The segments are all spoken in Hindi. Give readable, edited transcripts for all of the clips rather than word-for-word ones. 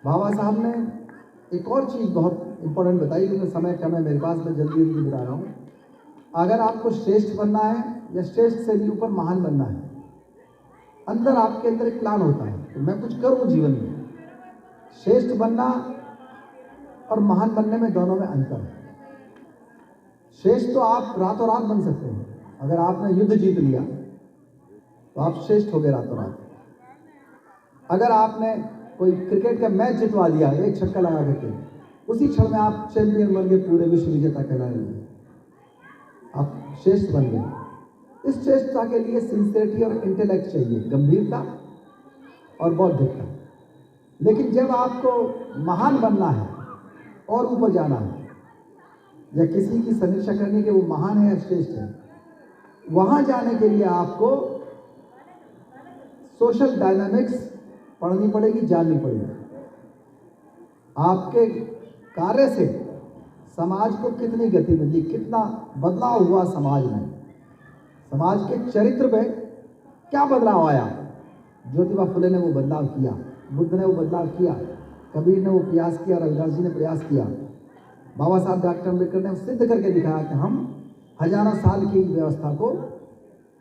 बाबा साहब ने एक और चीज़ बहुत इम्पोर्टेंट बताई, क्योंकि समय कम है मेरे पास, मैं जल्दी जल्दी बता रहा हूँ। अगर आपको श्रेष्ठ बनना है या श्रेष्ठ से भी ऊपर महान बनना है, अंदर आपके अंदर एक प्लान होता है तो मैं कुछ करूँ जीवन में। श्रेष्ठ बनना और महान बनने में, दोनों में अंतर है। श्रेष्ठ तो आप रातों रात बन सकते हैं। अगर आपने युद्ध जीत लिया तो आप श्रेष्ठ हो गए रातों रात। अगर आपने कोई क्रिकेट का मैच जितवा दिया एक छक्का लगा करके, उसी क्षण में आप चैंपियन बन गए, पूरे विश्व विजेता कहलाने लगे, आप श्रेष्ठ बन गए। इस श्रेष्ठता के लिए सिंसियरिटी और इंटेलेक्ट चाहिए, गंभीरता और बौद्धिकता। लेकिन जब आपको महान बनना है और ऊपर जाना है, या किसी की समीक्षा करनी कि वो महान है या श्रेष्ठ है, वहां जाने के लिए आपको सोशल डायनामिक्स पढ़नी पड़ेगी, जाननी पड़ेगी। आपके कार्य से समाज को कितनी गति मिली, कितना बदलाव हुआ समाज में, समाज के चरित्र में क्या बदलाव आया। ज्योतिबा फुले ने वो बदलाव किया, बुद्ध ने वो बदलाव किया, कबीर ने वो प्रयास किया, रविदास जी ने प्रयास किया, बाबा साहब डॉक्टर अम्बेडकर ने सिद्ध करके दिखाया कि हम हजारों साल की व्यवस्था को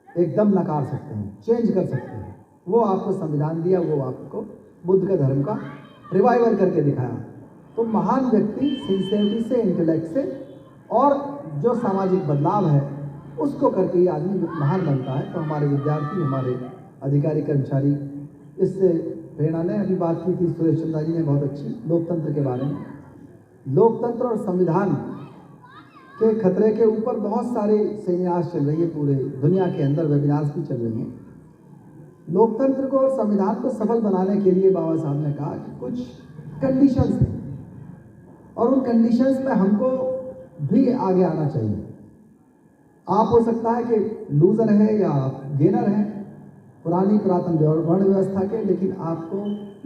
एकदम नकार सकते हैं, चेंज कर सकते हैं। वो आपको संविधान दिया, वो आपको बुद्ध के धर्म का रिवाइवल करके दिखाया। तो महान व्यक्ति सिंसियरिटी से, इंटेलेक्ट से और जो सामाजिक बदलाव है उसको करके ही आदमी महान बनता है। तो हमारे विद्यार्थी, हमारे अधिकारी कर्मचारी इससे प्रेरणा ने अभी बात की थी, सुरेश चंद्रा जी ने बहुत अच्छी, लोकतंत्र के बारे में। लोकतंत्र और संविधान के खतरे के ऊपर बहुत सारे सेमिनार्स चल रही है, पूरे दुनिया के अंदर वेबिनार्स भी चल रही हैं। लोकतंत्र को और संविधान को सफल बनाने के लिए बाबा साहब ने कहा कि कुछ कंडीशंस हैं और उन कंडीशंस में हमको भी आगे आना चाहिए। आप हो सकता है कि लूजर है या गेनर है पुरानी पुरातन वर्ण व्यवस्था के, लेकिन आपको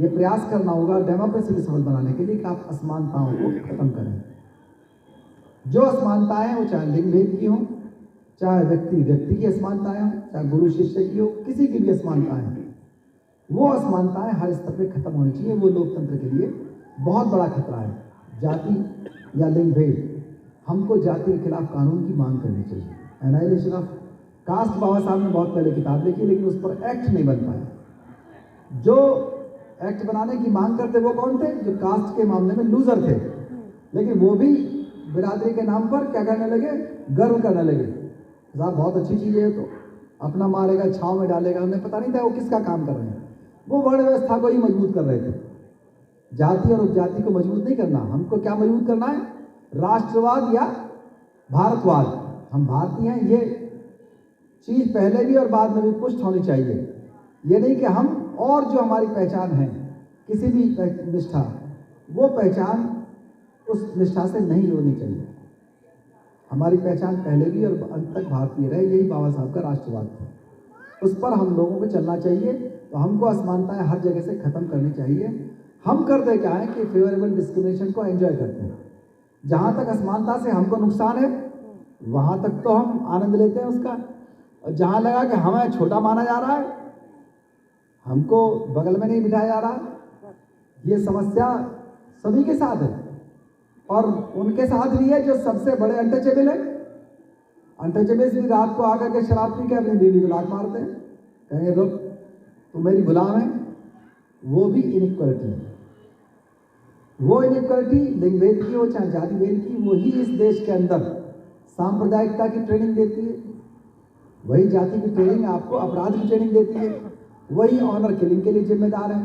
ये प्रयास करना होगा डेमोक्रेसी को सफल बनाने के लिए कि आप असमानताओं को खत्म करें। जो असमानताएं हो, चाहे लिंग भेद की हो, चाहे व्यक्ति की असमानताएं हो, चाहे गुरु शिष्य की हो, किसी की भी असमानताएं, वो असमानताएं हर स्तर पे खत्म होनी चाहिए। वो लोकतंत्र के लिए बहुत बड़ा खतरा है। जाति या लिंग भेद, हमको जाति के खिलाफ कानून की मांग करनी चाहिए। एनाइलेशन ऑफ कास्ट बाबा साहब ने बहुत पहले किताब लिखी, लेकिन उस पर एक्ट नहीं बन पाया। जो एक्ट बनाने की मांग करते वो कौन थे? जो कास्ट के मामले में लूजर थे, लेकिन वो भी बिरादरी के नाम पर क्या करने लगे? गर्व करने लगे। साहब बहुत अच्छी चीज़ है, तो अपना मारेगा छाव में डालेगा, उन्हें पता नहीं था वो किसका काम कर रहे हैं। वो वर्ण व्यवस्था को ही मजबूत कर रहे थे। जाति और उपजाति को मजबूत नहीं करना, हमको क्या मजबूत करना है? राष्ट्रवाद या भारतवाद। हम भारतीय हैं, ये चीज़ पहले भी और बाद में भी पुष्ट होनी चाहिए। ये नहीं कि हम और जो हमारी पहचान है किसी भी निष्ठा, वो पहचान उस निष्ठा से नहीं जोड़नी चाहिए। हमारी पहचान पहले भी और अंत तक भारतीय रहे, यही बाबा साहब का राष्ट्रवाद था। उस पर हम लोगों को चलना चाहिए। तो हमको असमानताएं हर जगह से खत्म करनी चाहिए। हम करते क्या है कि फेवरेबल डिस्क्रिमिनेशन को एंजॉय करते हैं। जहाँ तक असमानता से हमको नुकसान है वहाँ तक तो हम आनंद लेते हैं उसका, और जहाँ लगा कि हमें छोटा माना जा रहा है, हमको बगल में नहीं बिठाया जा रहा, ये समस्या सभी के साथ है। और उनके साथ भी है जो सबसे बड़े अनटचेबल है। अनटचेबल्स भी रात को आकर के शराब पी के अपनी बीवी को लात मारते हैं, कहेंगे रुक तू मेरी गुलाम है। वो भी इनइक्वालिटी है। वो इनइक्वालिटी लिंग भेद की हो चाहे जाति भेद की, वही इस देश के अंदर सांप्रदायिकता की ट्रेनिंग देती है। वही जाति की ट्रेनिंग आपको अपराध की ट्रेनिंग देती है। वही ऑनर किलिंग के लिए जिम्मेदार है,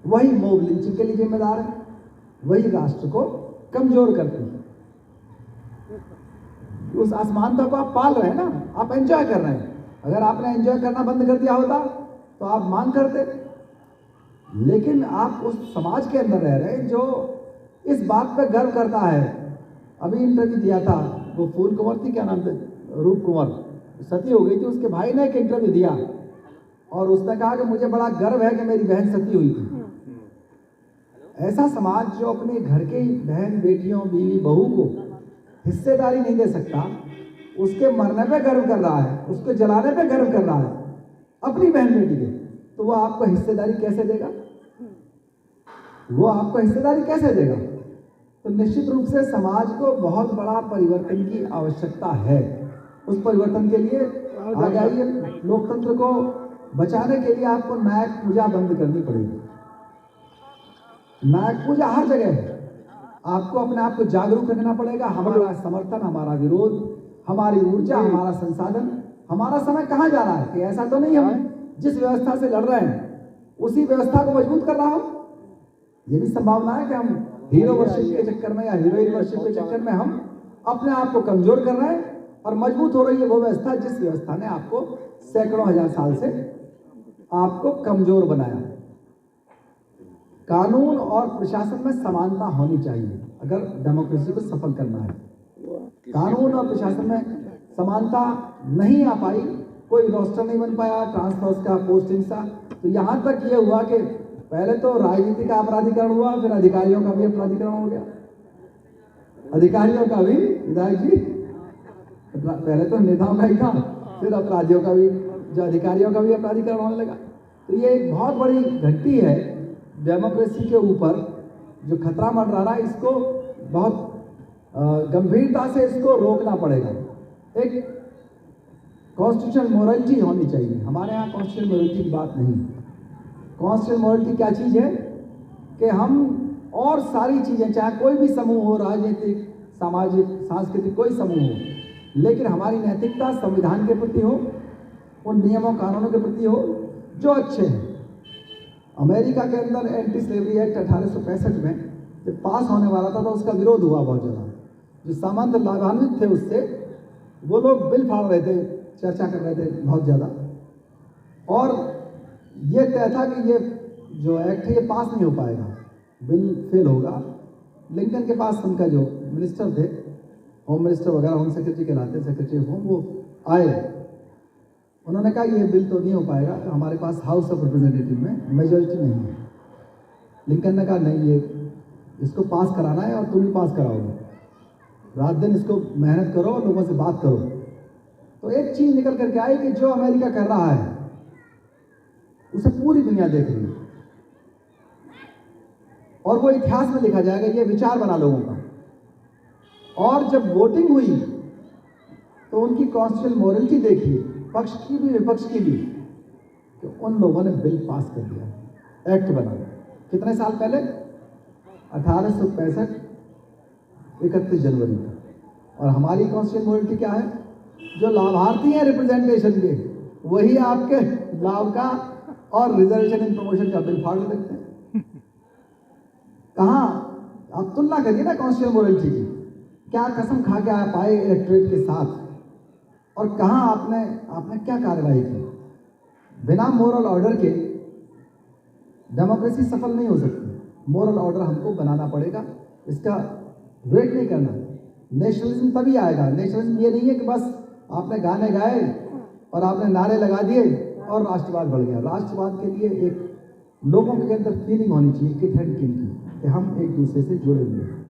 वही मॉब लिंचिंग के लिए जिम्मेदार है, वही राष्ट्र को कमजोर करती है। उस असमानता को आप पाल रहे हैं ना, आप एंजॉय कर रहे हैं। अगर आपने एंजॉय करना बंद कर दिया होता तो आप मांग करते, लेकिन आप उस समाज के अंदर रह रहे हैं जो इस बात पे गर्व करता है। अभी इंटरव्यू दिया था, वो फूल कुंवर थी, क्या नाम थे, रूप कुंवर, सती हो गई थी। उसके भाई ने एक इंटरव्यू दिया और उसने कहा कि मुझे बड़ा गर्व है कि मेरी बहन सती हुई थी। ऐसा समाज जो अपने घर के बहन बेटियों बीवी बहू को हिस्सेदारी नहीं दे सकता, उसके मरने पे गर्व कर रहा है, उसको जलाने पे गर्व कर रहा है अपनी बहन बेटी के, तो वो आपको हिस्सेदारी कैसे देगा? वो आपको हिस्सेदारी कैसे देगा? तो निश्चित रूप से समाज को बहुत बड़ा परिवर्तन की आवश्यकता है। उस परिवर्तन के लिए आगे आइए, लोकतंत्र को बचाने के लिए आपको नायक पूजा बंद करनी पड़ेगी। नायक पूजा हर जगह है। आपको अपने आप को जागरूक रखना पड़ेगा। हमारा समर्थन, हमारा विरोध, हमारी ऊर्जा, हमारा संसाधन, हमारा समय कहाँ जा रहा है कि ऐसा तो नहीं हम जिस व्यवस्था से लड़ रहे हैं उसी व्यवस्था को मजबूत कर रहा हो। ये भी संभावना है कि हम हीरो वर्शिप के चक्कर में या हीरोइन वर्शिप के चक्कर में हम अपने आप को कमजोर कर रहे हैं और मजबूत हो रही है वो व्यवस्था जिस व्यवस्था ने आपको सैकड़ों हजार साल से आपको कमजोर बनाया। कानून और प्रशासन में समानता होनी चाहिए अगर डेमोक्रेसी को सफल करना है। कानून और प्रशासन में समानता नहीं आ पाई, कोई रोस्टर नहीं बन पाया, ट्रांसफर्स का, पोस्टिंग का, तो यहाँ तक ये हुआ कि पहले तो राजनीति का अपराधीकरण हुआ, फिर अधिकारियों का भी अपराधीकरण हो गया। अधिकारियों का भी, विधायक जी, पहले तो नेताओं का ही था, फिर अपराधियों का भी, जो अधिकारियों का भी अपराधीकरण होने लगा। तो ये एक बहुत बड़ी घटती है डेमोक्रेसी के ऊपर जो खतरा मंडरा रहा है। इसको बहुत गंभीरता से इसको रोकना पड़ेगा। एक कॉन्स्टिट्यूशनल मोरालिटी होनी चाहिए। हमारे यहाँ कॉन्स्टिट्यूशनल मोरालिटी की बात नहीं। कॉन्स्टिट्यूशनल मोरालिटी क्या चीज़ है कि हम और सारी चीज़ें, चाहे कोई भी समूह हो, राजनीतिक, सामाजिक, सांस्कृतिक, कोई समूह हो, लेकिन हमारी नैतिकता संविधान के प्रति हो, उन नियमों कानूनों के प्रति हो जो अच्छे हैं। अमेरिका के अंदर एंटी स्लेवरी एक्ट 1865 में जब पास होने वाला था तो उसका विरोध हुआ बहुत ज़्यादा। जो सामंत लाभान्वित थे उससे, वो लोग बिल फाड़ रहे थे, चर्चा कर रहे थे बहुत ज़्यादा, और ये तय था कि ये जो एक्ट है ये पास नहीं हो पाएगा, बिल फेल होगा। लिंकन के पास उनका जो मिनिस्टर थे, होम मिनिस्टर वगैरह, होम सेक्रेटरी कहलाते, सेक्रेटरी ऑफ होम, वो आए। उन्होंने कहा ये बिल तो नहीं हो पाएगा, तो हमारे पास हाउस ऑफ रिप्रेजेंटेटिव में मेजॉरिटी नहीं है। लिंकन ने कहा नहीं, ये इसको पास कराना है और तुम ही पास कराओगे, रात दिन इसको मेहनत करो, लोगों से बात करो। तो एक चीज़ निकल करके आई कि जो अमेरिका कर रहा है उसे पूरी दुनिया देख रही है और वो इतिहास में लिखा जाएगा, ये विचार बना लोगों का। और जब वोटिंग हुई तो उनकी कॉन्स्टिट्यूशनल मोरालिटी देखिए, पक्ष की भी विपक्ष की भी, तो उन लोगों ने बिल पास कर दिया, एक्ट बना। कितने साल पहले? 1865, 31 जनवरी को। और हमारी कॉन्स्टिट्यूशनल मोरालिटी क्या है? जो लाभार्थी हैं रिप्रेजेंटेशन के, वही आपके लाभ का और रिजर्वेशन इन प्रमोशन का बिल फाड़ देते हैं। कहाँ आप तुलना करिए ना कॉन्स्टिट्यूशनल मोरालिटी की, क्या कसम खा के आप आए इलेक्टोरेट के साथ, और कहाँ आपने क्या कार्रवाई की। बिना मोरल ऑर्डर के डेमोक्रेसी सफल नहीं हो सकती। मोरल ऑर्डर हमको बनाना पड़ेगा, इसका वेट नहीं करना। नेशनलिज्म तभी आएगा। नेशनलिज्म ये नहीं है कि बस आपने गाने गाए और आपने नारे लगा दिए और राष्ट्रवाद बढ़ गया। राष्ट्रवाद के लिए एक लोगों के अंदर फीलिंग होनी चाहिए, किट एंड किन की, कि हम एक दूसरे से जुड़े हुए हैं।